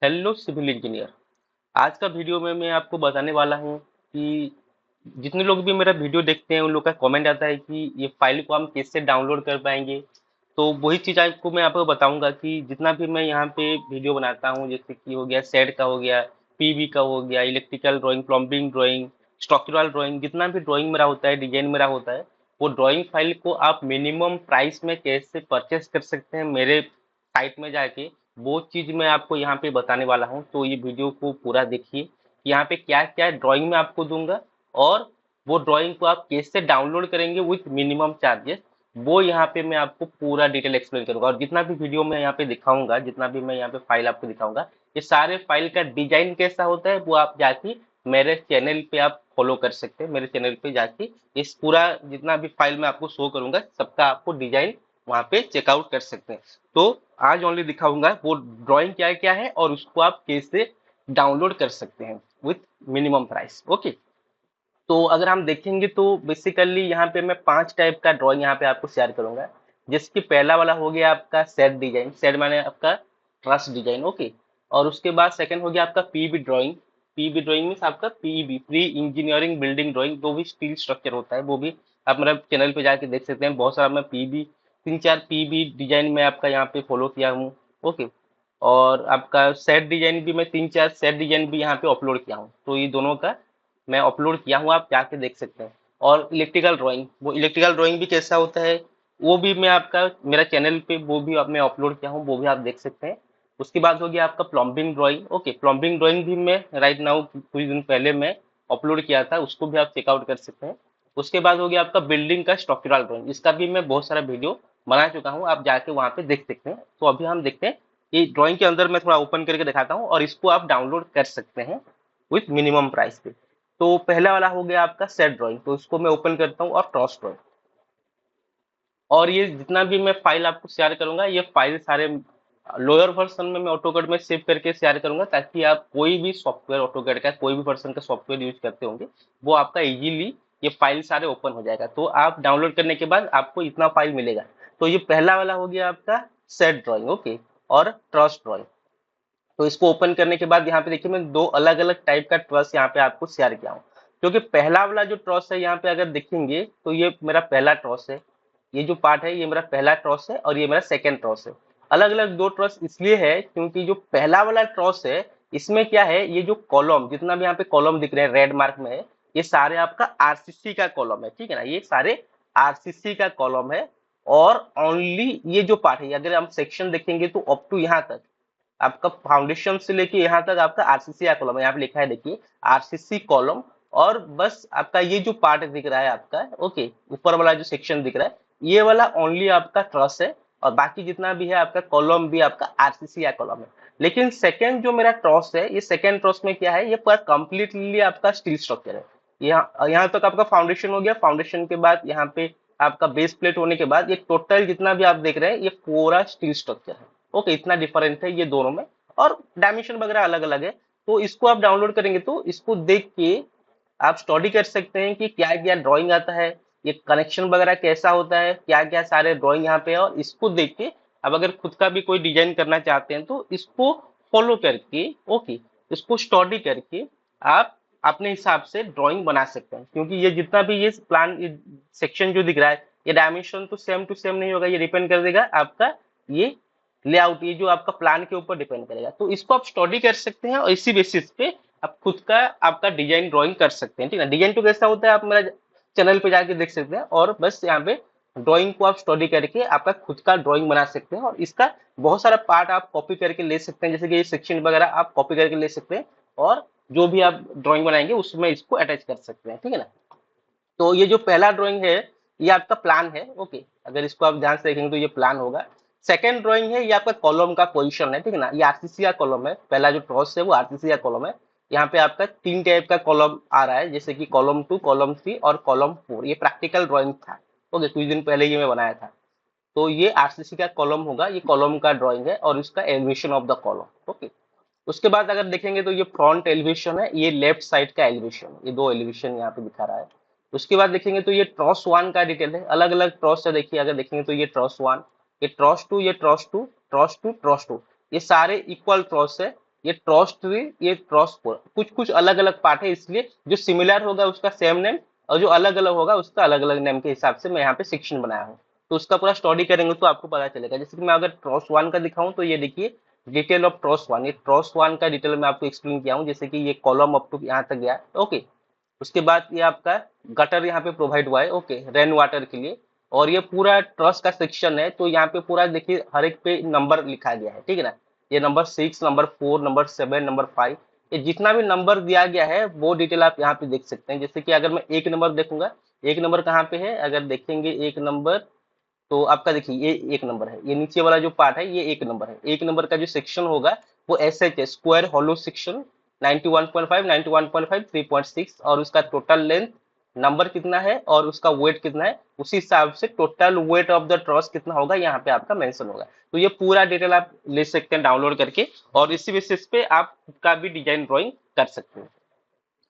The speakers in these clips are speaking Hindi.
Hello civil engineer. आज का वीडियो में मैं आपको बताने वाला हूँ कि जितने लोग भी मेरा वीडियो देखते हैं उन लोग का कमेंट आता है कि ये फाइल को हम कैसे डाउनलोड कर पाएंगे। तो वही चीज़ आपको मैं आपको बताऊंगा कि जितना भी मैं यहाँ पे वीडियो बनाता हूँ, जैसे कि हो गया सेड का, हो गया पीवी का, हो गया electrical drawing, plumbing drawing, structural drawing, जितना भी ड्राइंग मेरा होता है, डिजाइन मेरा होता है, वो ड्राइंग फाइल को आप मिनिमम प्राइस में कैसे परचेस कर सकते हैं मेरे साइट में जाके, वो चीज मैं आपको यहाँ पे बताने वाला हूँ। तो ये वीडियो को पूरा देखिए। यहाँ पे क्या क्या ड्राइंग मैं आपको दूंगा और वो ड्राइंग को आप कैसे डाउनलोड करेंगे विथ मिनिमम चार्जेस, वो यहाँ पे मैं आपको पूरा डिटेल एक्सप्लेन करूंगा। और जितना भी वीडियो मैं यहाँ पे दिखाऊंगा, जितना भी मैं यहाँ पे फाइल आपको दिखाऊंगा, ये सारे फाइल का डिजाइन कैसा होता है वो आप जाके मेरे चैनल पे आप फॉलो कर सकते हैं। मेरे चैनल पे जाके इस पूरा जितना भी फाइल मैं आपको शो करूंगा सबका आपको डिजाइन वहाँ पे चेकआउट कर सकते हैं। तो आज ओनली दिखाऊंगा वो ड्राइंग क्या क्या है और उसको आप कैसे डाउनलोड कर सकते हैं विथ मिनिमम प्राइस। ओके, तो अगर हम देखेंगे तो बेसिकली यहाँ पे मैं 5 टाइप का ड्राइंग यहाँ पे आपको शेयर करूंगा। जिसकी पहला वाला हो गया आपका सेट डिजाइन, सेट माने आपका ट्रस्ट डिजाइन। ओके, और उसके बाद सेकंड हो गया आपका PB drawing. PB drawing means आपका PB, pre engineering building drawing, जो भी स्टील स्ट्रक्चर होता है वो भी आप मेरा चैनल पे जाके देख सकते हैं। बहुत सारा मैं पीबी, 3-4 पीबी डिजाइन में आपका यहाँ पे फॉलो किया हूँ। ओके, और आपका सेट डिजाइन भी मैं 3-4 सेट डिजाइन भी यहाँ पे अपलोड किया हूँ। तो ये दोनों का मैं अपलोड किया हूँ, आप जाके देख सकते हैं। और इलेक्ट्रिकल ड्राइंग, वो इलेक्ट्रिकल ड्राइंग भी कैसा होता है वो भी मैं आपका मेरा चैनल पे वो भी मैं अपलोड किया हूँ, वो भी आप देख सकते हैं। उसके बाद हो गया आपका plumbing drawing. Okay, plumbing drawing भी मैं राइट नाउ कुछ दिन पहले मैं अपलोड किया था, उसको भी आप चेकआउट कर सकते हैं। उसके बाद हो गया आपका बिल्डिंग का स्ट्रक्चरल ड्राइंग, इसका भी मैं बहुत सारा वीडियो बना चुका हूँ, आप जाके वहाँ पे देख सकते हैं। तो अभी हम देखते हैं ये ड्राइंग के अंदर मैं थोड़ा ओपन करके दिखाता हूँ और इसको आप डाउनलोड कर सकते हैं विथ मिनिमम प्राइस पे। तो पहला वाला हो गया आपका सेट ड्राइंग, तो इसको मैं ओपन करता हूँ और क्रॉस ड्राइंग। और ये जितना भी मैं फाइल आपको शेयर करूंगा, ये फाइल सारे लोअर वर्जन में मैं ऑटोकैड में सेव करके शेयर करूंगा, ताकि आप कोई भी सॉफ्टवेयर ऑटोकैड का कोई भी वर्जन का सॉफ्टवेयर यूज करते होंगे वो आपका इजीली ये फाइल सारे ओपन हो जाएगा। तो आप डाउनलोड करने के बाद आपको इतना फाइल मिलेगा। तो ये पहला वाला हो गया आपका सेट ड्राइंग। ओके, और ट्रस्ट ड्राइंग। तो इसको ओपन करने के बाद यहाँ पे देखिए मैं दो अलग अलग टाइप का ट्रस यहाँ पे आपको शेयर किया हूँ। क्योंकि पहला वाला जो ट्रस है यहाँ पे अगर देखेंगे तो ये मेरा पहला ट्रस है, ये जो पार्ट है ये मेरा पहला ट्रस है और ये मेरा सेकंड ट्रस है। अलग अलग दो ट्रस इसलिए है क्योंकि जो पहला वाला ट्रस है इसमें क्या है, ये जो कॉलम जितना भी यहाँ पे कॉलम दिख रहे हैं रेड मार्क में है, ये सारे आपका आरसीसी का कॉलम है। ठीक है ना, ये सारे आरसीसी का कॉलम है। और ओनली ये जो पार्ट है, अगर हम सेक्शन देखेंगे तो अप टू यहाँ तक आपका फाउंडेशन से लेके यहाँ तक आपका आरसीसी का कॉलम है। यहाँ पे लिखा है देखिए आरसीसी कॉलम। और बस आपका ये जो पार्ट दिख रहा है आपका, ओके, ऊपर वाला जो सेक्शन दिख रहा है ये वाला ओनली आपका ट्रस है। और बाकी जितना भी है आपका कॉलम भी आपका आरसीसी का कॉलम है। लेकिन सेकंड जो मेरा ट्रस है, ये सेकंड ट्रस में क्या है, ये पूरा कंप्लीटली आपका स्टील स्ट्रक्चर है। यहाँ तक आपका फाउंडेशन हो गया, फाउंडेशन के बाद यहाँ पे आपका बेस प्लेट होने के बाद ये टोटल जितना भी आप देख रहे हैं ये पूरा स्टील स्ट्रक्चर है। ओके, इतना डिफरेंट है ये दोनों में। और डायमेंशन वगैरह अलग अलग है। तो इसको आप डाउनलोड करेंगे तो इसको देख के आप स्टडी कर सकते हैं कि क्या क्या ड्राइंग आता है, ये कनेक्शन वगैरह कैसा होता है, क्या क्या सारे ड्राइंग यहाँ पे है। और इसको देख के अब अगर खुद का भी कोई डिजाइन करना चाहते हैं तो इसको फॉलो करके, ओके, इसको स्टडी करके आप अपने हिसाब से ड्राइंग बना सकते हैं। क्योंकि ये जितना भी ये प्लान सेक्शन जो दिख रहा है, ये डायमेंशन तो सेम टू सेम नहीं होगा, ये डिपेंड कर देगा आपका ये लेआउट, ये जो आपका प्लान के ऊपर डिपेंड करेगा। तो इसको आप स्टडी कर सकते हैं और इसी बेसिस पे आप खुद का आपका डिजाइन ड्राइंग कर सकते हैं। ठीक है, डिजाइन तो कैसा होता है आप मेरा चैनल पे जाके देख सकते हैं। और बस यहाँ पे ड्राइंग को आप स्टडी करके आपका खुद का ड्राइंग बना सकते हैं। और इसका बहुत सारा पार्ट आप कॉपी करके ले सकते हैं, जैसे कि ये सेक्शन वगैरह आप कॉपी करके ले सकते हैं। और जो भी आप ड्राइंग बनाएंगे उसमें इसको अटैच कर सकते हैं। ठीक है ना, तो ये जो पहला ड्राइंग है ये आपका प्लान है। ओके, अगर इसको आप ध्यान से देखेंगे तो ये प्लान होगा। सेकंड ड्राइंग है ये आपका कॉलम का पोजीशन है। ठीक है ना, ये आरसीसी का कॉलम है, पहला जो ट्रॉस है वो आरसीसी का कॉलम है। यहाँ पे आपका 3 टाइप का कॉलम आ रहा है, जैसे कि कॉलम 2, कॉलम 3 और कॉलम 4। ये प्रैक्टिकल ड्राइंग था। ओके, कुछ दिन पहले ये मैं बनाया था। तो ये आरसीसी का कॉलम होगा, ये कॉलम का ड्राइंग है और इसका elevation of the column. Okay, उसके बाद अगर देखेंगे तो ये फ्रंट एलिवेशन है, ये लेफ्ट साइड का एलिवेशन है, ये दो एलिवेशन यहाँ पे दिखा रहा है। उसके बाद देखेंगे तो ये ट्रॉस वन का डिटेल है, अलग अलग ट्रॉस है। देखिए अगर देखेंगे तो ये ट्रॉस वन, ये ट्रॉस टू, ये ट्रॉस टू, ट्रॉस टू, ट्रॉस टू, ये सारे इक्वल ट्रॉस है। ये ट्रॉस ट्री, ये ट्रॉस पोल, कुछ कुछ अलग अलग पार्ट है, इसलिए जो सिमिलर होगा उसका सेम नेम, और जो अलग अलग होगा उसका अलग अलग नेम के हिसाब से मैं यहाँ पे सेक्शन बनाया हूँ। तो उसका पूरा स्टडी करेंगे तो आपको पता चलेगा। जैसे कि मैं अगर ट्रॉस वन का दिखाऊं तो ये देखिए डिटेल ऑफ ट्रॉस वन, ये ट्रॉस वन का डिटेल में आपको एक्सप्लेन किया हूँ। जैसे कि ये कॉलम अप टू यहाँ तक गया, ओके। उसके बाद ये आपका गटर यहाँ पे प्रोवाइड हुआ है, ओके, रेन वाटर के लिए। और ये पूरा ट्रस्ट का सेक्शन है, तो यहाँ पे पूरा देखिए हर एक पे नंबर लिखा गया है, ठीक है ना। ये नंबर 6, नंबर 4, नंबर 7, नंबर 5, ये जितना भी नंबर दिया गया है वो डिटेल आप यहाँ पे देख सकते हैं। जैसे कि अगर मैं एक नंबर देखूंगा, एक नंबर कहाँ पे है, अगर देखेंगे एक नंबर, तो आपका देखिए ये एक नंबर है, ये नीचे वाला जो पार्ट है ये एक नंबर है। एक नंबर का जो सेक्शन होगा वो एस एच है, स्क्वायर हॉलो सेक्शन, 91.5, 91.5, 3.6, और उसका टोटल लेंथ नंबर कितना है और उसका वेट कितना है, उसी हिसाब से टोटल वेट ऑफ द ट्रॉस कितना होगा यहाँ पे आपका मेंशन होगा। तो ये पूरा डिटेल आप ले सकते हैं डाउनलोड करके, और इसी बेसिस पे आप का भी डिजाइन ड्राइंग कर सकते हैं।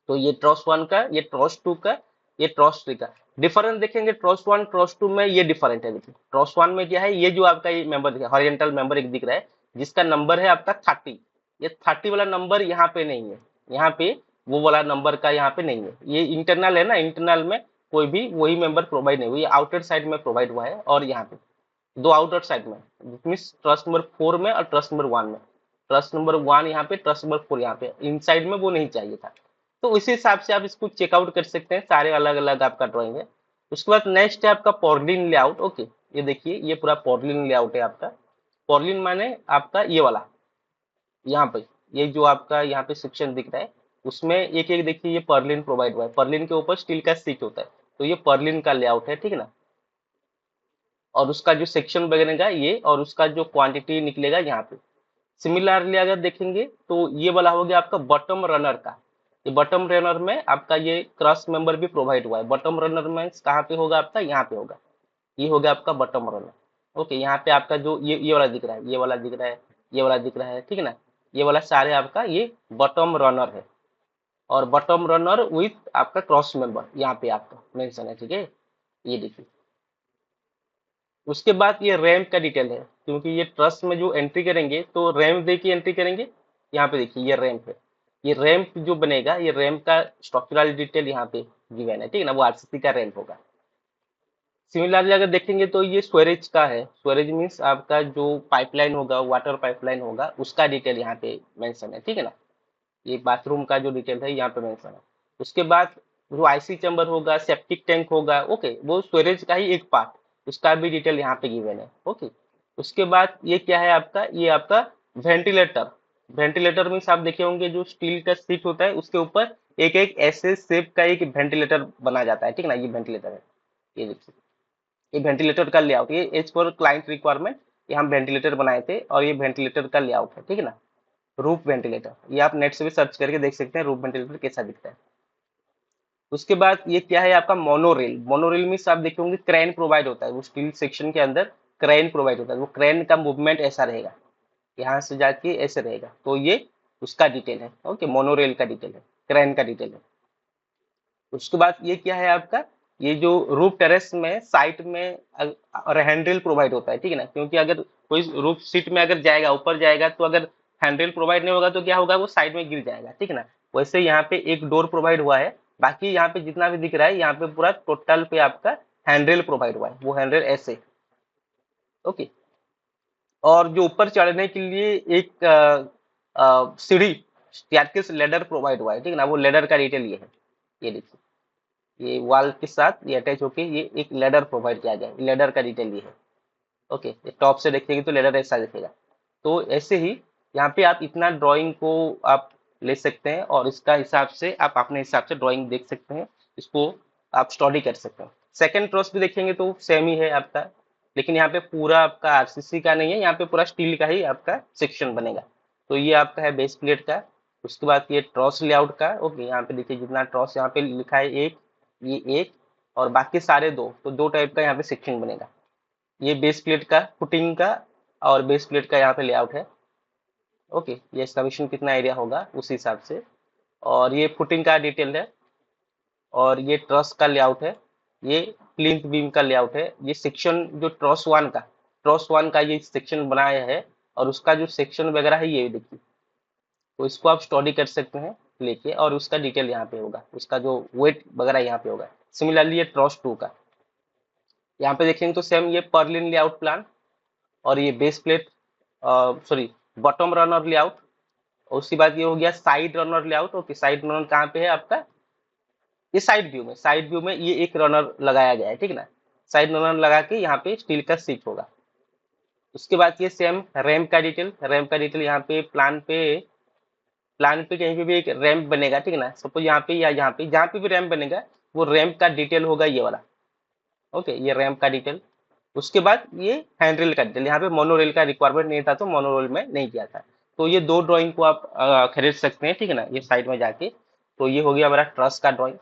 तो ये ट्रॉस वन का, ये ट्रॉस टू का, ये ट्रॉस थ्री का डिफरेंस देखेंगे। ट्रॉस वन ट्रॉस टू में ये डिफरेंट है। देखिए ट्रॉस वन में क्या है, ये जो आपका ये मेंबर दिखा हॉरिजॉन्टल मेंबर एक दिख रहा है जिसका नंबर है आपका 30, ये 30 वाला नंबर यहाँ पे नहीं है, यहाँ पे वो वाला नंबर का यहाँ पे नहीं है। ये इंटरनल है ना, इंटरनल में कोई भी वही मेंबर प्रोवाइड नहीं हुआ, ये आउटर साइड में प्रोवाइड हुआ है। और यहाँ पे दो आउटर साइड में, मीन्स ट्रस्ट नंबर 4 में और ट्रस्ट नंबर 1 में, ट्रस्ट नंबर 1 यहाँ पे, ट्रस्ट नंबर 4 यहाँ पे, इन साइड में वो नहीं चाहिए था। तो उसी हिसाब से आप इसको चेकआउट कर सकते हैं, सारे अलग अलग आपका ड्राइंग है। उसके बाद नेक्स्ट है आपका पॉर्लिन लेआउट, ओके। ये देखिए ये पूरा पॉर्लिन लेआउट है आपका। पॉर्लिन माने आपका ये वाला, यहाँ पे ये जो आपका यहाँ पे सेक्शन दिख रहा है उसमें एक एक देखिए ये पर्लिन प्रोवाइड हुआ है, पर्लिन के ऊपर स्टील का सीट होता है, तो ये पर्लिन का लेआउट है, ठीक है ना। और उसका जो सेक्शन बनेगा ये, और उसका जो क्वांटिटी निकलेगा यहाँ पे। सिमिलरली अगर देखेंगे तो ये वाला हो गया आपका बॉटम रनर का। ये बॉटम रनर में आपका ये क्रॉस मेंबर भी प्रोवाइड हुआ है। बॉटम रनर में कहाँ पे होगा आपका, यहाँ पे होगा, ये हो गया आपका बॉटम रनर, ओके। यहाँ पे आपका जो ये वाला दिख रहा है, ये वाला दिख रहा है, ये वाला दिख रहा है, ठीक है ना। ये वाला सारे आपका ये बॉटम रनर है, और बॉटम रनर विथ आपका क्रॉस मेंबर यहाँ पे आपका मेंशन है, ठीक है। ये देखिए उसके बाद ये रैंप का डिटेल है, क्योंकि ये ट्रस्ट में जो एंट्री करेंगे तो रैंप दे के एंट्री करेंगे। यहाँ पे देखिए ये रैंप है, ये रैंप जो बनेगा, ये रैंप का स्ट्रक्चरल डिटेल यहाँ पे गिवन है, ठीक है ना, वो आरसीसी का रैंप होगा। सिमिलरली अगर देखेंगे तो ये स्टोरेज का है, स्टोरेज मीन्स आपका जो पाइपलाइन होगा, वाटर पाइपलाइन होगा, उसका डिटेल यहाँ पे मेंशन है, ठीक है ना। ये बाथरूम का जो डिटेल है यहाँ पे मेंशन है। उसके बाद जो आईसी चैम्बर होगा, सेप्टिक टैंक होगा, ओके, वो स्टोरेज का ही एक पार्ट, उसका भी डिटेल यहाँ पे गिवन है, ओके। उसके बाद ये क्या है आपका, ये आपका वेंटिलेटर। वेंटिलेटर मीन्स आप देखे होंगे जो स्टील का सीट होता है उसके ऊपर एक एक ऐसे शेप का एक वेंटिलेटर बना जाता है, ठीक है ना, ये वेंटिलेटर है। ये देखिए ये वेंटिलेटर का लेआउट, ये एज पर क्लाइंट रिक्वायरमेंट ये हम वेंटिलेटर बनाए थे, और ये वेंटिलेटर का लेआउट है, ठीक है ना। रूफ वेंटिलेटर, ये आप नेट से भी सर्च करके देख सकते हैं रूफ वेंटिलेटर कैसा दिखता है। उसके बाद ये क्या है आपका मोनोरेल। मोनोरेल में आप देखे होंगे क्रेन प्रोवाइड होता है, वो स्टील सेक्शन के अंदर क्रेन प्रोवाइड होता है, वो क्रेन का मूवमेंट ऐसा रहेगा, यहाँ से जाके ऐसे रहेगा, तो ये उसका डिटेल है, ओके, मोनोरेल का डिटेल है, क्रेन का डिटेल है। उसके बाद ये क्या है आपका, ये जो रूफ टेरेस में साइड में हैंडल प्रोवाइड होता है, ठीक है ना, क्योंकि अगर कोई रूफ सीट में अगर जाएगा, ऊपर जाएगा, तो अगर हैंडल प्रोवाइड नहीं होगा तो क्या होगा, वो साइड में गिर जाएगा, ठीक है ना। वैसे यहाँ पे एक डोर प्रोवाइड हुआ है, बाकी यहाँ पे जितना भी दिख रहा है यहाँ पे पूरा टोटल पे आपका हैंडल प्रोवाइड हुआ है, वो हैंडल ऐसे, ओके। और जो ऊपर चढ़ने के लिए एक सीढ़ी, स्टेयरकेस लेडर प्रोवाइड हुआ है, ठीक है ना, वो लेडर का डिटेल ये है। ये देखिए ये वॉल के साथ ये अटैच होके ये एक लेडर प्रोवाइड किया गया है, लेडर का डिटेल ये है, ओके। ये टॉप से देखेंगे तो लेडर ऐसा दिखेगा। तो ऐसे ही यहाँ पे आप इतना ड्राइंग को आप ले सकते हैं, और इसका हिसाब से आप अपने हिसाब से ड्राइंग देख सकते हैं, इसको आप स्टडी कर सकते हैं। सेकंड ट्रस भी देखेंगे तो सेम ही है आपका, लेकिन यहाँ पे पूरा आपका आरसीसी का नहीं है, यहाँ पे पूरा स्टील का ही आपका सेक्शन बनेगा। तो ये आपका है बेस प्लेट का। उसके बाद ये ट्रॉस लेआउट का, ओके, यहाँ पे देखिए जितना ट्रॉस यहाँ पे लिखा है एक, ये एक, और बाकी सारे दो, तो दो टाइप का यहाँ पे सेक्शन बनेगा। ये बेस प्लेट का, फुटिंग का, और बेस प्लेट का यहाँ पे लेआउट है, ओके। ये एक्सकवेशन कितना एरिया होगा उस हिसाब से, और ये फुटिंग का डिटेल है, और ये ट्रस का लेआउट है, ये प्लिंथ बीम का लेआउट है। ये सेक्शन जो ट्रस वन का ये सेक्शन बनाया है, और उसका जो सेक्शन वगैरह है ये देखिए, तो इसको आप स्टडी कर सकते हैं लेके, और उसका डिटेल यहाँ पे होगा, उसका जो वेट वगैरह यहाँ पे होगा। सिमिलरली ये ट्रॉस 2 का यहाँ पे देखेंगे तो सेम ये पर्लिन लेआउट प्लान, और ये base plate sorry bottom runner layout, और उसके बाद ये हो गया side runner layout. Okay, side runner कहाँ पे है आपका, ये साइड व्यू में, साइड व्यू में ये एक रनर लगाया गया है, ठीक है ना। साइड रनर लगा के यहाँ पे स्टील का सीट होगा। उसके बाद ये सेम रैम्प का डिटेल, रैम्प का डिटेल यहाँ पे प्लान पे कहीं पे भी एक रैम्प बनेगा, ठीक है ना। सपोज यहाँ पे या यहाँ पे जहाँ पे भी रैम्प बनेगा वो रैम्प का डिटेल होगा ये वाला। ओके, ये रैम्प का डिटेल। उसके बाद ये हैंडरेल का डिटेल, यहाँ पे मोनोरेल का रिक्वायरमेंट नहीं था तो मोनोरेल में नहीं किया था। तो ये दो ड्राइंग को आप खरीद सकते हैं, ठीक है ना, ये साइड में जाके। तो ये हो गया हमारा ट्रस का ड्राइंग।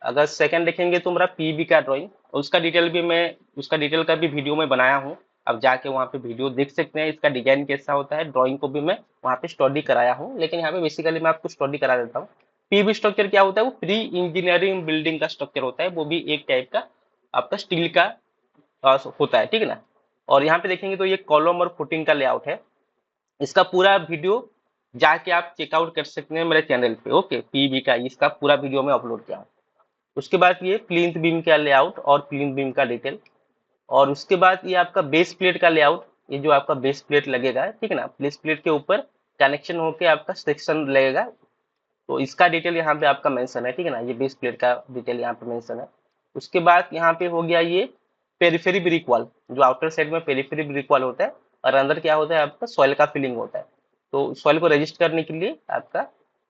अगर सेकंड देखेंगे तो मेरा पीबी का ड्राइंग, उसका डिटेल भी मैं उसका डिटेल का भी वीडियो में बनाया हूँ। आप जाके वहाँ पे वीडियो देख सकते हैं, इसका डिजाइन कैसा होता है। ड्राइंग को भी मैं वहाँ पे स्टडी कराया हूँ, लेकिन यहाँ पे बेसिकली मैं आपको स्टडी करा देता हूँ। पीबी स्ट्रक्चर क्या होता है, वो प्री इंजीनियरिंग बिल्डिंग का स्ट्रक्चर होता है, वो भी एक टाइप का आपका स्टील का होता है, ठीक है ना। और यहाँ पे देखेंगे तो ये कॉलम और फुटिंग का लेआउट है। इसका पूरा वीडियो जाके आप चेकआउट कर सकते हैं मेरे चैनल पे। ओके, पीबी का इसका पूरा वीडियो में अपलोड किया हूँ। उसके बाद ये प्लिंथ बीम का लेआउट और प्लिंथ बीम का डिटेल, और उसके बाद ये आपका बेस प्लेट का लेआउट। ये जो आपका बेस प्लेट लगेगा, ठीक है ना, बेस प्लेट के ऊपर कनेक्शन होके आपका सेक्शन लगेगा, तो इसका डिटेल यहाँ पे आपका मेंशन है, ठीक है ना। ये बेस प्लेट का डिटेल यहाँ पे मेंशन है। उसके बाद यहाँ पे हो गया ये पेरिफेरी ब्रिक वॉल, जो आउटर साइड में पेरिफेरी ब्रिक वॉल होता है, और अंदर क्या होता है आपका सॉइल का फिलिंग होता है। तो सॉइल को रजिस्ट करने के लिए आपका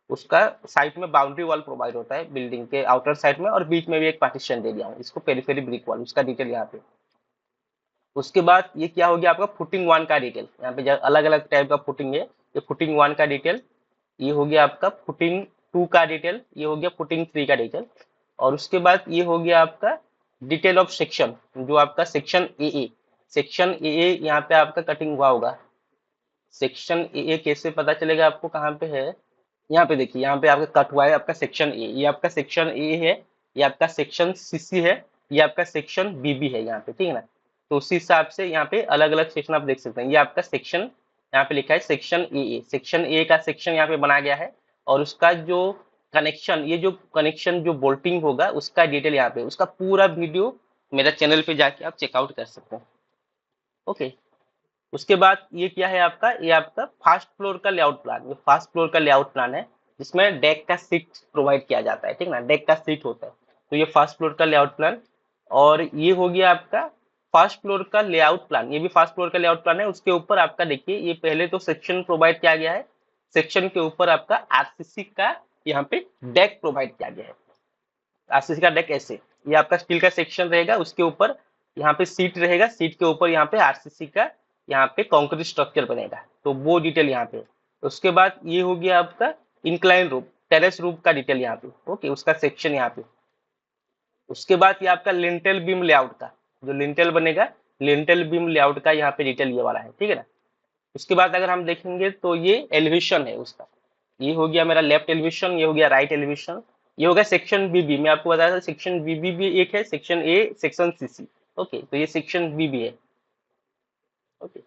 उसका साइड में बाउंड्री वॉल प्रोवाइड होता है बिल्डिंग के आउटर साइड में, और बीच में भी एक पार्टीशन दे दिया हूँ, इसको पेरिफेरी ब्रिक वॉल, उसका डिटेल यहाँ पे। उसके बाद ये क्या हो गया आपका फुटिंग वन का डिटेल, यहाँ पे अलग अलग टाइप का फुटिंग है। ये फुटिंग वन का डिटेल, ये हो गया आपका फुटिंग टू का डिटेल, ये हो गया फुटिंग थ्री का डिटेल। और उसके बाद ये हो गया आपका डिटेल ऑफ सेक्शन, जो आपका सेक्शन ए, सेक्शन ए यहाँ पे आपका कटिंग हुआ होगा। सेक्शन ए कैसे पता चलेगा आपको, कहाँ पे है, यहाँ पे देखिए, यहाँ पे आपका कट हुआ है आपका सेक्शन ए, ये आपका सेक्शन ए है, ये आपका सेक्शन सीसी है, ये आपका सेक्शन बीबी है यहाँ पे, ठीक है ना। तो उसी हिसाब से यहाँ पे अलग अलग सेक्शन आप देख सकते हैं। ये आपका सेक्शन यहाँ पे लिखा है सेक्शन ए, सेक्शन ए का सेक्शन यहाँ पे बनाया गया है, और उसका जो कनेक्शन, ये जो कनेक्शन जो बोल्टिंग होगा उसका डिटेल यहाँ पे, उसका पूरा वीडियो मेरा चैनल पे जाके आप चेकआउट कर सकते हैं। ओके, उसके बाद ये क्या है आपका, ये आपका फर्स्ट फ्लोर का लेआउट प्लान, ये फर्स्ट फ्लोर का लेआउट प्लान है, जिसमें डेक का सीट प्रोवाइड किया जाता है, ठीक है ना, डेक का सीट होता है। तो ये फर्स्ट फ्लोर का लेआउट प्लान, और ये हो गया आपका फर्स्ट फ्लोर का लेआउट प्लान, ये भी फर्स्ट फ्लोर का लेआउट प्लान है। उसके ऊपर आपका देखिए, ये पहले तो सेक्शन प्रोवाइड किया गया है, सेक्शन के ऊपर आपका आरसीसी का यहाँ पे डेक प्रोवाइड किया गया है। आरसीसी का डेक ऐसे, ये आपका स्टील का सेक्शन रहेगा, उसके ऊपर यहाँ पे सीट रहेगा, सीट के ऊपर यहाँ पे आरसीसी का यहाँ पे कंक्रीट स्ट्रक्चर बनेगा, तो वो डिटेल यहाँ पे। उसके बाद ये हो गया आपका इंक्लाइन रूफ, टेरेस रूफ का डिटेल यहाँ पे। ओके, उसका सेक्शन यहाँ पे। उसके बाद ये आपका लिंटेल बीम लेआउट का, जो लिंटेल बनेगा, लिंटेल बीम लेआउट का यहाँ पे डिटेल ये वाला है, ठीक है ना। उसके बाद अगर हम देखेंगे तो ये एलिवेशन है उसका, ये हो गया मेरा लेफ्ट एलिवेशन, ये हो गया राइट एलिवेशन, ये हो गया सेक्शन बीबी। मैं आपको बताया था सेक्शन बीबी भी एक है, section A, section CC. Okay, तो ये सेक्शन बीबी है। ओके,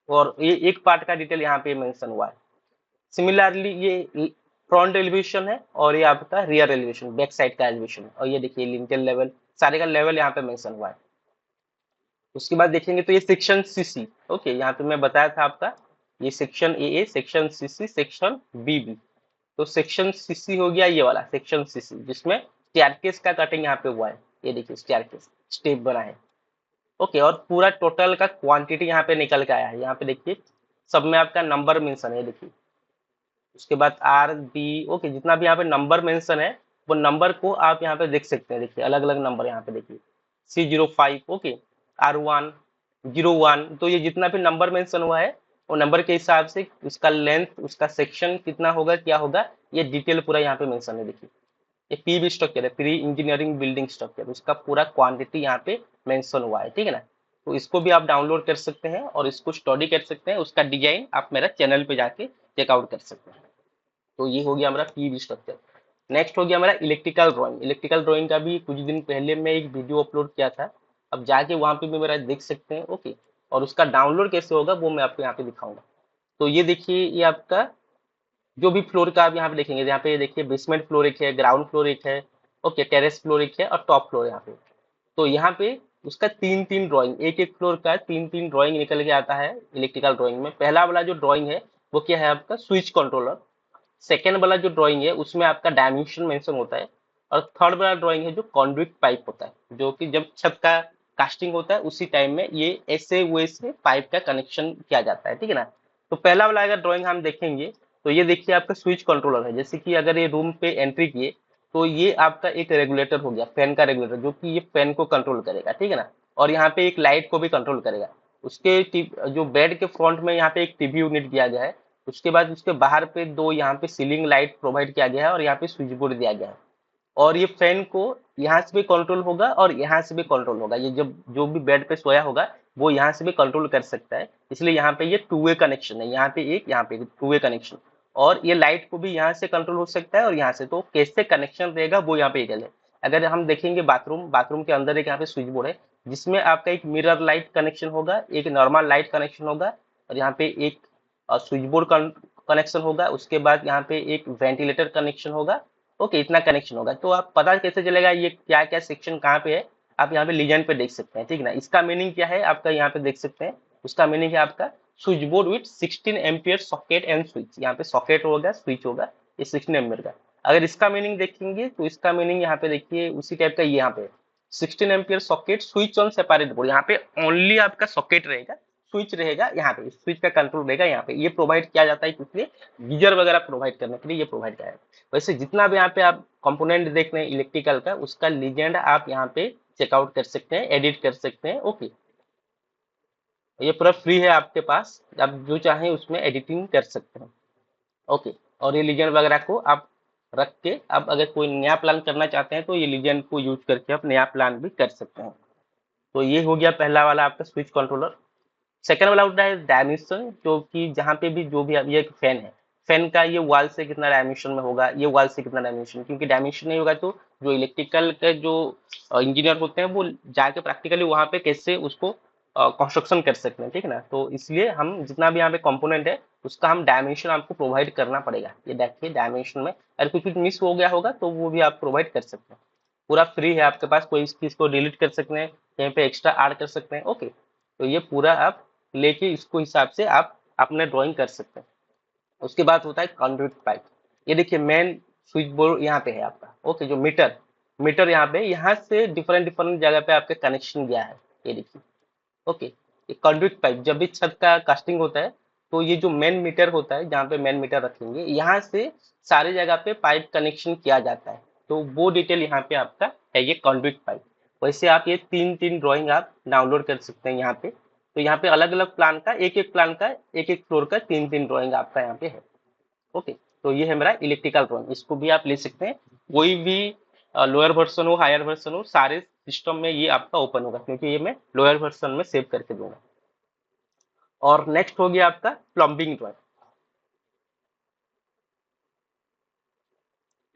और ये एक पार्ट का डिटेल यहाँ पे मेंशन हुआ है। सिमिलरली ये फ्रंट एलिवेशन है, और ये आपका रियर एलिवेशन, बैक साइड का एलिवेशन है, और ये देखिए लिंटेल लेवल, सारे का लेवल यहाँ पे मेंशन हुआ है। उसके बाद देखेंगे तो ये सेक्शन सीसी। ओके, यहाँ पे मैं बताया था आपका, ये section A, section CC, section BB. तो सेक्शन सीसी हो गया ये वाला सेक्शन सीसी, जिसमें स्टेयरकेस का कटिंग यहाँ पे हुआ है, ये देखिए स्टेयरकेस स्टेप बना है। ओके, और पूरा टोटल का क्वांटिटी यहाँ पे निकल के आया है, यहाँ पे देखिए सब में आपका नंबर मेंशन है, देखिए। उसके बाद आर बी, ओके, जितना भी यहाँ पे नंबर मेंशन है वो नंबर को आप यहाँ पे देख सकते हैं, देखिए अलग अलग नंबर यहाँ पे देखिए, C05, ओके, R1, 01। तो ये जितना भी नंबर मेंशन हुआ है वो नंबर के हिसाब से उसका लेंथ, उसका सेक्शन कितना होगा, क्या होगा, ये डिटेल पूरा यहाँ पे मेंशन है, देखिए। ये पीबी स्ट्रक्चर है, प्री इंजीनियरिंग बिल्डिंग स्ट्रक्चर, उसका पूरा क्वांटिटी यहाँ पे मेंशन हुआ है, ठीक है ना। तो इसको भी आप डाउनलोड कर सकते हैं और इसको स्टडी कर सकते हैं, उसका डिजाइन आप मेरा चैनल पे जाके चेकआउट कर सकते हैं। तो ये हो गया हमारा पीबी स्ट्रक्चर। नेक्स्ट हो गया हमारा इलेक्ट्रिकल ड्राइंग। इलेक्ट्रिकल ड्राइंग का भी कुछ दिन पहले मैं एक वीडियो अपलोड किया था, अब जाके वहां पे भी मेरा देख सकते हैं। ओके, और उसका डाउनलोड कैसे होगा वो मैं आपको यहाँ पे दिखाऊंगा। तो ये देखिए, ये आपका जो भी फ्लोर का आप यहाँ पे देखेंगे, यहाँ पे देखिए बेसमेंट फ्लोर एक है, ग्राउंड फ्लोर एक है, ओके, टेरेस फ्लोर एक है और टॉप फ्लोर यहाँ पे। तो यहाँ पे उसका तीन तीन ड्राइंग, एक एक फ्लोर का तीन तीन ड्राइंग निकल के आता है इलेक्ट्रिकल ड्राइंग में। पहला वाला जो ड्राइंग है वो क्या है आपका, स्विच कंट्रोलर। सेकेंड वाला जो ड्राइंग है उसमें आपका डायमेंशन मेंशन होता है। और थर्ड वाला ड्राइंग है जो कॉन्ड्यूट पाइप होता है, जो कि जब छत का कास्टिंग होता है उसी टाइम में ये ऐसे वे से पाइप का कनेक्शन किया जाता है, ठीक है ना। तो पहला वाला अगर ड्राइंग हम देखेंगे तो ये देखिए आपका स्विच कंट्रोलर है। जैसे कि अगर ये रूम पे एंट्री किए तो ये आपका एक रेगुलेटर हो गया, फैन का रेगुलेटर, जो कि ये फैन को कंट्रोल करेगा, ठीक है ना। और यहाँ पे एक लाइट को भी कंट्रोल करेगा। उसके जो बेड के फ्रंट में यहाँ पे एक टीवी यूनिट दिया गया है। उसके बाद उसके बाहर पे दो यहाँ पे सीलिंग लाइट प्रोवाइड किया गया है और यहाँ पे स्विच बोर्ड दिया गया है। और ये फैन को यहाँ से भी कंट्रोल होगा और यहाँ से भी कंट्रोल होगा। ये जब जो भी बेड पे सोया होगा वो यहाँ से भी कंट्रोल कर सकता है। इसलिए यहाँ पे ये टू वे कनेक्शन है, यहाँ पे एक, यहाँ पे टू वे कनेक्शन। और ये लाइट को भी यहाँ से कंट्रोल हो सकता है और यहाँ से, तो कैसे कनेक्शन रहेगा वो यहाँ पे एगल है। अगर हम देखेंगे बाथरूम, बाथरूम के अंदर एक यहाँ पे स्विच बोर्ड है जिसमें आपका एक मिरर लाइट कनेक्शन होगा, एक नॉर्मल लाइट कनेक्शन होगा और यहाँ पे एक स्विच बोर्ड कनेक्शन होगा। उसके बाद यहाँ पे एक वेंटिलेटर कनेक्शन होगा। ओके, इतना कनेक्शन होगा। तो आप पता कैसे चलेगा ये क्या क्या सेक्शन कहाँ पे है, आप यहाँ पे लीजेंड पे देख सकते हैं, ठीक है ना। इसका मीनिंग क्या है आपका, यहाँ पे देख सकते हैं। उसका मीनिंग है आपका switch board with 16 ampere socket and switch. यहाँ पे सॉकेट होगा, स्विच होगा, ये 16 एम्पियर का। अगर इसका मीनिंग देखेंगे तो इसका मीनिंग यहाँ पे देखिए उसी टाइप का, यहाँ पे 16 ampere socket, switch on separate board. यहाँ पे ओनली आपका सॉकेट रहेगा, स्विच रहेगा, यहाँ पे स्विच का कंट्रोल रहेगा। यहाँ पे ये प्रोवाइड किया जाता है किसलिए, गीजर वगैरह प्रोवाइड करने के लिए ये प्रोवाइड किया है। वैसे जितना भी यहाँ पे आप कंपोनेंट देख रहे हैं इलेक्ट्रिकल का, उसका लीजेंड आप यहाँ पे चेकआउट कर सकते हैं, एडिट कर सकते हैं। ओके, ये पूरा फ्री है आपके पास, आप जो चाहें उसमें एडिटिंग कर सकते हैं। ओके, और ये लीजेंड वगैरह को आप रख के, आप अगर कोई नया प्लान करना चाहते हैं तो ये लीजेंड को यूज करके आप नया प्लान भी कर सकते हैं। तो ये हो गया पहला वाला आपका स्विच कंट्रोलर। सेकंड वाला होता है डायमेंशन, जो कि जहाँ पे भी जो भी ये एक फैन है, फैन का ये वॉल से कितना डायमेंशन में होगा, ये वॉल से कितना डायमेंशन, क्योंकि डायमेंशन नहीं होगा तो जो इलेक्ट्रिकल के जो इंजीनियर होते हैं वो जाके प्रैक्टिकली वहाँ पे कैसे उसको कंस्ट्रक्शन कर सकते हैं, ठीक है ना। तो इसलिए हम जितना भी यहाँ पे कंपोनेंट है उसका हम डायमेंशन आपको प्रोवाइड करना पड़ेगा। ये देखिए डायमेंशन में अगर कुछ कुछ मिस हो गया होगा तो वो भी आप प्रोवाइड कर सकते हैं। पूरा फ्री है आपके पास, कोई इस चीज को डिलीट कर सकते हैं, कहीं पे एक्स्ट्रा ऐड कर सकते हैं। ओके, तो ये पूरा आप लेके इसको हिसाब से आप अपने ड्राइंग कर सकते हैं। उसके बाद होता है कंडक्ट पाइप। ये देखिए मेन स्विच बोर्ड यहाँ पे है आपका। ओके, जो मीटर, मीटर यहाँ पे, यहाँ से डिफरेंट डिफरेंट जगह पे आपके कनेक्शन गया है, ये देखिए। ओके, ये कंडक्ट पाइप जब भी छत का कास्टिंग होता है तो ये जो मेन मीटर होता है, जहाँ पे मेन मीटर रखेंगे, यहाँ से सारी जगह पे पाइप कनेक्शन किया जाता है। तो वो डिटेल यहाँ पे आपका है, ये कंडक्ट पाइप। वैसे आप ये तीन तीन ड्राइंग आप डाउनलोड कर सकते हैं यहाँ पे। तो यहाँ पे अलग अलग प्लान का, एक एक प्लान का, एक एक फ्लोर का तीन तीन ड्राइंग आपका यहाँ पे है। ओके, तो ये है मेरा इलेक्ट्रिकल ड्राइंग, इसको भी आप ले सकते हैं। कोई भी लोअर वर्जन हो, हायर वर्जन हो, सारे सिस्टम में ये आपका ओपन होगा, क्योंकि ये मैं लोअर वर्जन में सेव करके दूंगा। और नेक्स्ट हो गया आपका प्लम्बिंग ड्राइंग।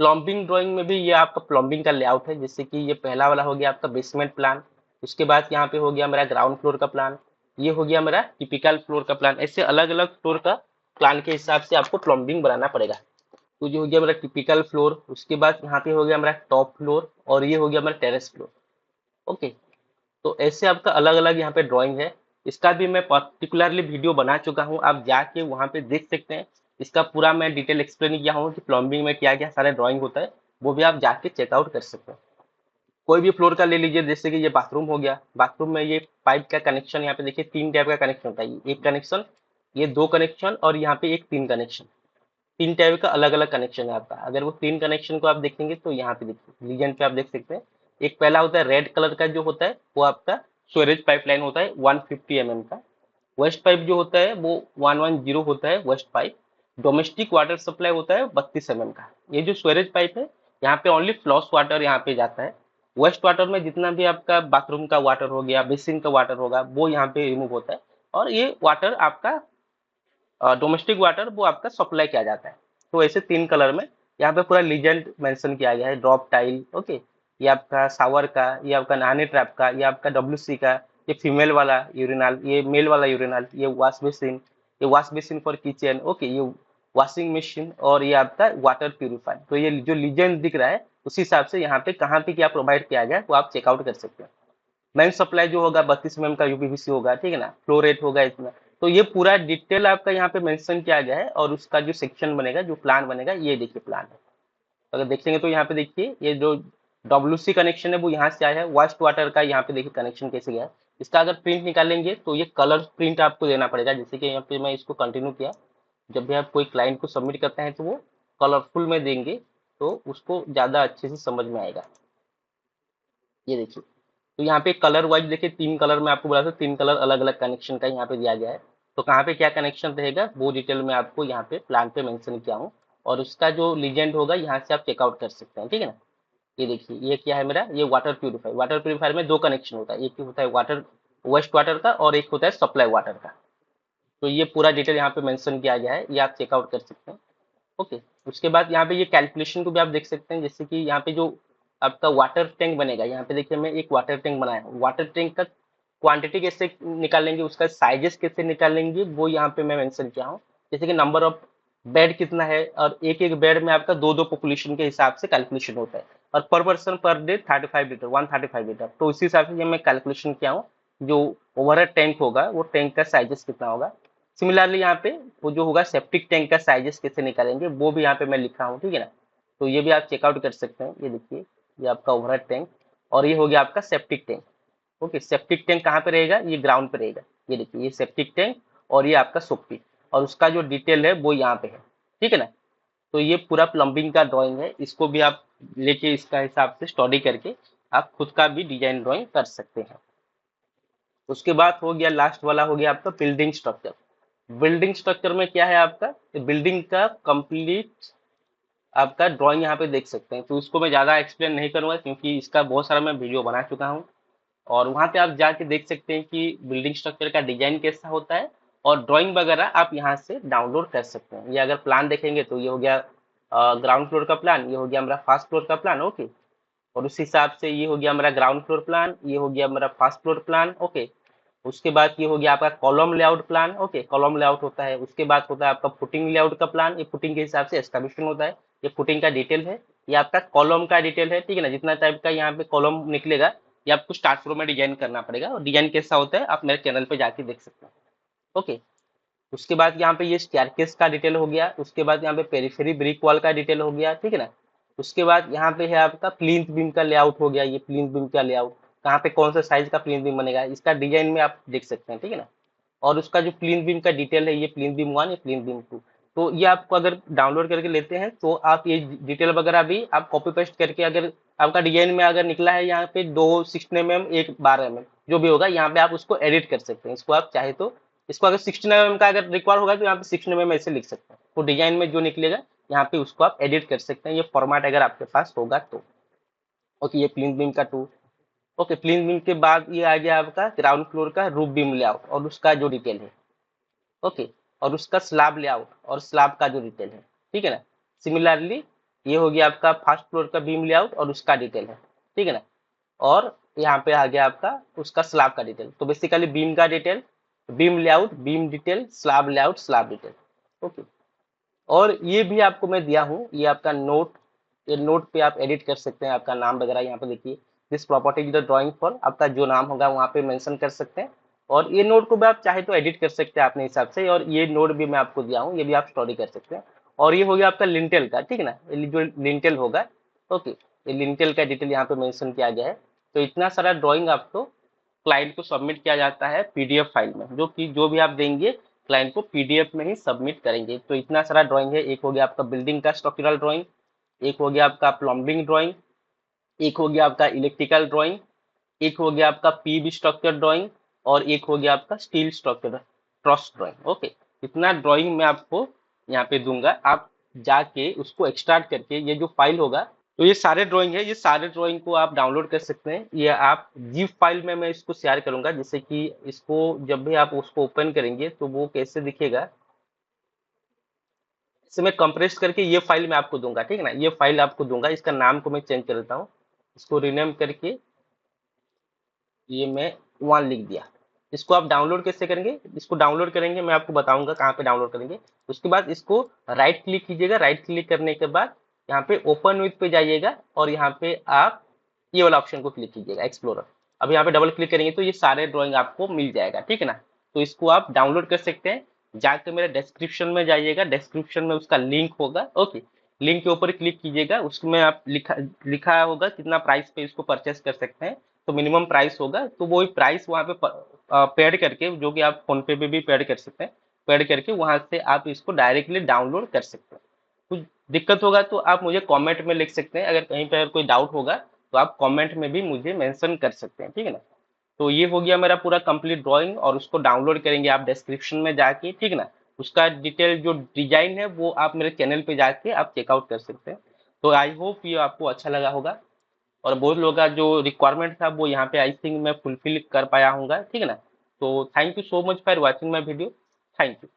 प्लम्बिंग ड्राइंग में भी ये आपका प्लम्बिंग का लेआउट है। जैसे कि ये पहला वाला हो गया आपका बेसमेंट प्लान। उसके बाद यहाँ पे हो गया मेरा ग्राउंड फ्लोर का प्लान। ये हो गया मेरा टिपिकल फ्लोर का प्लान। ऐसे अलग अलग फ्लोर का प्लान के हिसाब से आपको प्लम्बिंग बनाना पड़ेगा। तो ये हो गया मेरा टिपिकल फ्लोर। उसके बाद यहाँ पे हो गया मेरा टॉप फ्लोर और ये हो गया मेरा टेरेस फ्लोर। ओके, तो ऐसे आपका अलग अलग यहाँ पे ड्राइंग है। इसका भी मैं पर्टिकुलरली वीडियो बना चुका हूँ, आप जाके वहाँ पे देख सकते हैं। इसका पूरा मैं डिटेल एक्सप्लेन किया हूँ कि प्लम्बिंग में क्या क्या सारे ड्राइंग होता है, वो भी आप जाके चेकआउट कर सकते हैं। कोई भी फ्लोर का ले लीजिए, जैसे कि ये बाथरूम हो गया। बाथरूम में ये पाइप का कनेक्शन यहाँ पे देखिए तीन टाइप का कनेक्शन होता है। एक कनेक्शन, ये दो कनेक्शन और यहाँ पे एक तीन कनेक्शन। तीन टाइप का अलग अलग कनेक्शन है आपका। अगर वो तीन कनेक्शन को आप देखेंगे तो यहाँ पे देखिए लीजेंड पे आप देख सकते हैं। एक पहला होता है रेड कलर का, जो होता है वो आपका स्टोरेज पाइपलाइन होता है 150 mm का। वेस्ट पाइप जो होता है वो 110 होता है waste pipe. Domestic water supply होता है 32 mm का। ये जो स्टोरेज पाइप है, यहाँ पे ओनली फ्लॉश वाटर यहाँ पे जाता है। वेस्ट वाटर में जितना भी आपका बाथरूम का वाटर हो गया, बेसिन का वाटर होगा, वो यहाँ पे रिमूव होता है। और ये वाटर आपका डोमेस्टिक वाटर वो आपका सप्लाई किया जाता है। तो ऐसे तीन कलर में यहाँ पे पूरा लीजेंड मेंशन किया गया है। ड्रॉप टाइल, ओके, ये आपका शावर का, ये आपका नहाने ट्रैप का, ये आपका WC का, ये फीमेल वाला यूरिनल, ये मेल वाला यूरिनल, ये वॉश बेसिन, ये wash basin for kitchen. Okay, ये वॉशिंग मशीन और ये आपका वाटर प्यूरिफायर। तो ये जो लीजेंड दिख रहा है उसी हिसाब से यहाँ पे कहाँ पे क्या प्रोवाइड किया गया है वो आप चेकआउट कर सकते हैं। मेन सप्लाई जो होगा 32 mm का यूपीवीसी होगा, ठीक है ना, फ्लो रेट होगा इतना। तो ये पूरा डिटेल आपका यहाँ पे मेंशन किया गया है और उसका जो सेक्शन बनेगा, जो प्लान बनेगा, ये देखिए प्लान है। अगर देखेंगे तो यहाँ पे देखिए ये जो डब्ल्यूसी कनेक्शन है वो यहाँ से आया है, वेस्ट वाटर का यहाँ पे देखिए कनेक्शन कैसे गया है। इसका अगर प्रिंट निकालेंगे तो ये कलर प्रिंट आपको देना पड़ेगा। जैसे कि यहाँ पे मैं इसको कंटिन्यू किया, जब भी आप कोई क्लाइंट को सबमिट करते हैं तो वो कलरफुल में देंगे तो उसको ज़्यादा अच्छे से समझ में आएगा। ये देखिए, तो यहाँ पे कलर वाइज देखिए 3 कलर में आपको बोला था, 3 कलर अलग अलग कनेक्शन का यहाँ पे दिया गया है। तो कहाँ पे क्या कनेक्शन रहेगा वो डिटेल में आपको यहाँ पे प्लान पे मेंशन किया हूँ, और उसका जो लीजेंड होगा यहाँ से आप चेकआउट कर सकते हैं, ठीक है ना। ये देखिए ये क्या है मेरा, ये वाटर प्यूरिफायर। वाटर प्यूरिफायर में 2 कनेक्शन होता है, एक होता है वाटर वेस्ट वाटर का और एक होता है सप्लाई वाटर का। तो ये पूरा डिटेल यहाँ पे मेंशन किया गया है, ये आप चेकआउट कर सकते हैं। ओके, उसके बाद यहाँ पे ये कैलकुलेशन को भी आप देख सकते हैं। जैसे कि यहाँ पे जो आपका वाटर टैंक बनेगा, यहाँ पे देखिए मैं एक वाटर टैंक बनाया हूँ। वाटर टैंक का क्वांटिटी कैसे निकालेंगे, उसका साइजेस कैसे निकालेंगे वो यहाँ पे मैं मेंशन किया हूँ। जैसे कि नंबर ऑफ बेड कितना है, और एक एक बेड में आपका दो दो पॉपुलेशन के हिसाब से कैलकुलेशन होता है, और पर person per day 35 litre 135 litre. तो उसी हिसाब से ये मैं कैलकुलेशन किया हूँ। जो ओवरहेड टैंक होगा वो टैंक का साइजेस कितना होगा। सिमिलरली यहाँ पे वो जो होगा सेप्टिक टैंक का साइजेस कैसे निकालेंगे वो भी यहाँ पे मैं लिखा हूँ, ठीक है ना। तो ये भी आप चेकआउट कर सकते हैं। ये देखिए ये आपका ओवरहेड टैंक और ये हो गया आपका septic tank. Okay, septic tank कहाँ पे रहेगा, ये ग्राउंड पे रहेगा। ये देखिए ये सेप्टिक टैंक और ये आपका सोपी, और उसका जो डिटेल है वो यहाँ पे है, ठीक है ना। तो ये पूरा प्लम्बिंग का ड्राइंग है, इसको भी आप लेके इसका हिसाब से स्टडी करके आप खुद का भी डिजाइन ड्राइंग कर सकते हैं। उसके बाद हो गया लास्ट वाला, हो गया आपका बिल्डिंग स्ट्रक्चर। बिल्डिंग स्ट्रक्चर में क्या है आपका, बिल्डिंग का कंप्लीट आपका ड्राइंग यहाँ पे देख सकते हैं। तो इसको मैं ज़्यादा एक्सप्लेन नहीं करूँगा क्योंकि इसका बहुत सारा मैं वीडियो बना चुका हूँ, और वहाँ पे आप जाके देख सकते हैं कि बिल्डिंग स्ट्रक्चर का डिजाइन कैसा होता है, और ड्राइंग वगैरह आप यहाँ से डाउनलोड कर सकते हैं। ये अगर प्लान देखेंगे तो ये हो गया ग्राउंड फ्लोर का प्लान, ये हो गया मेरा फर्स्ट फ्लोर का प्लान। ओके, और उस हिसाब से ये हो गया मेरा ग्राउंड फ्लोर प्लान, ये हो गया मेरा फर्स्ट फ्लोर प्लान। ओके, उसके बाद ये हो गया आपका column layout plan. Okay, column layout होता है। उसके बाद होता है आपका फुटिंग लेआउट का प्लान, ये फुटिंग के हिसाब से एस्टेब्लिशमेंट होता है। ये फुटिंग का डिटेल है। ये आपका कॉलम का डिटेल है, ठीक है ना। जितना टाइप का यहाँ पे कॉलम निकलेगा ये आपको स्टार्ट फ्लो में डिजाइन करना पड़ेगा, और डिजाइन कैसा होता है आप मेरे चैनल पे जाके देख सकते हैं। ओके, उसके बाद यहाँ पे ये स्टेयरकेस का डिटेल हो गया। उसके बाद यहाँ पे पेरिफेरी ब्रिक वॉल का डिटेल हो गया, ठीक है ना। उसके बाद यहाँ पे है आपका प्लिंथ बीम का लेआउट हो गया। ये प्लिंथ बीम का लेआउट कहाँ पे कौन सा साइज का प्लिंथ बीम बनेगा इसका डिजाइन में आप देख सकते हैं, ठीक है ना। और उसका जो प्लिंथ बीम का डिटेल है, ये प्लिंथ बीम 1, ये प्लिंथ बीम 2। तो ये आपको अगर डाउनलोड करके लेते हैं तो आप ये डिटेल वगैरह भी आप कॉपी पेस्ट करके, अगर आपका डिजाइन में अगर निकला है यहाँ पे 2 16 mm 1 12 mm जो भी होगा, यहाँ पे आप उसको एडिट कर सकते हैं। इसको आप चाहे तो इसको अगर 16 mm का अगर रिक्वायर होगा तो यहाँ पे 16 mm ऐसे लिख सकते हैं। तो डिजाइन में जो निकलेगा यहाँ पे उसको आप एडिट कर सकते हैं, ये फॉर्मेट अगर आपके पास होगा तो। ओके, ये प्लिंथ बीम का 2। ओके, प्लिंथ बीम के बाद ये आ गया आपका ग्राउंड फ्लोर का रूफ बीम लेआउट और उसका जो डिटेल है। ओके, और उसका स्लैब लेआउट और स्लैब का जो डिटेल है, ठीक है ना। सिमिलरली ये हो गया आपका फर्स्ट फ्लोर का बीम लेआउट और उसका डिटेल है, ठीक है ना। और यहाँ पे आ गया आपका उसका स्लैब का डिटेल। तो बेसिकली बीम का detail, beam layout, beam detail, slab layout, slab detail. Okay, और ये भी आपको मैं दिया हूँ, ये आपका नोट। ये नोट पे आप एडिट कर सकते हैं आपका नाम वगैरह। यहाँ पे देखिए this property is the drawing for, आपका जो नाम होगा वहाँ पे मेंशन कर सकते हैं। और ये नोट को भी आप चाहे तो एडिट कर सकते हैं अपने हिसाब से, और ये नोट भी मैं आपको दिया हूँ, ये भी आप स्टडी कर सकते हैं। और ये हो गया आपका लिंटेल का, ठीक है ना, ये जो लिंटेल होगा। ओके, ये लिंटेल का डिटेल यहाँ पे मेंशन किया गया है। तो इतना सारा ड्राइंग आपको क्लाइंट को सबमिट किया जाता है पीडीएफ फाइल में, जो कि जो भी आप देंगे क्लाइंट को पीडीएफ में ही सबमिट करेंगे। तो इतना सारा ड्राइंग है। एक हो गया आपका बिल्डिंग का स्ट्रक्चरल ड्राइंग, एक हो गया आपका प्लम्बिंग ड्राइंग, एक हो गया आपका इलेक्ट्रिकल ड्राइंग, एक हो गया आपका पीबी स्ट्रक्चर ड्राइंग, और एक हो गया आपका steel structure truss drawing. Okay, इतना ड्राइंग मैं आपको यहाँ पे दूंगा, आप जाके उसको एक्सट्रैक्ट करके ये जो फाइल होगा, तो ये सारे ड्राइंग है, ये सारे ड्राइंग को आप डाउनलोड कर सकते हैं। ये आप जिप फाइल में मैं इसको शेयर करूंगा, जिससे कि इसको जब भी आप उसको ओपन करेंगे तो वो कैसे दिखेगा, इसे मैं कंप्रेस करके ये फाइल मैं आपको दूंगा, ठीक है ना। ये फाइल आपको दूंगा, इसका नाम को मैं चेंज कर देता हूँ, इसको रीनेम करके ये मैं 1 लिख दिया। इसको आप डाउनलोड कैसे करेंगे? इसको डाउनलोड करेंगे, मैं आपको बताऊंगा कहाँ पे डाउनलोड करेंगे। उसके बाद इसको राइट क्लिक कीजिएगा, राइट क्लिक करने के बाद यहाँ पे ओपन विथ पे जाइएगा और यहाँ पे आप ये वाला ऑप्शन को क्लिक कीजिएगा, एक्सप्लोरर। अब यहाँ पे डबल क्लिक करेंगे तो ये सारे ड्राइंग आपको मिल जाएगा, ठीक है ना। तो इसको आप डाउनलोड कर सकते हैं। जाकर मेरे डिस्क्रिप्शन में जाइएगा, डिस्क्रिप्शन में उसका लिंक होगा, ओके। लिंक के ऊपर क्लिक कीजिएगा, उसमें आप लिखा लिखा होगा कितना प्राइस पे इसको परचेस कर सकते हैं। तो मिनिमम प्राइस होगा, तो वही प्राइस वहाँ पे पेड करके, जो कि आप फोन पे भी पेड कर सकते हैं, पेड करके वहां से आप इसको डायरेक्टली डाउनलोड कर सकते हैं। कुछ दिक्कत होगा तो आप मुझे कमेंट में लिख सकते हैं, अगर कहीं पर कोई डाउट होगा तो आप कमेंट में भी मुझे मेंशन कर सकते हैं, ठीक है ना। तो ये हो गया मेरा पूरा कंप्लीट ड्राइंग, और उसको डाउनलोड करेंगे आप डिस्क्रिप्शन में जाके, ठीक है ना। उसका डिटेल जो डिजाइन है वो आप मेरे चैनल पे जाके आप चेकआउट कर सकते हैं। तो आई होप ये आपको अच्छा लगा होगा, और बहुत लोगों का जो रिक्वायरमेंट था वो यहाँ पे आई थिंक मैं फुलफिल कर पाया हूँ, ठीक है ना। तो thank you so much for watching my video. Thank you.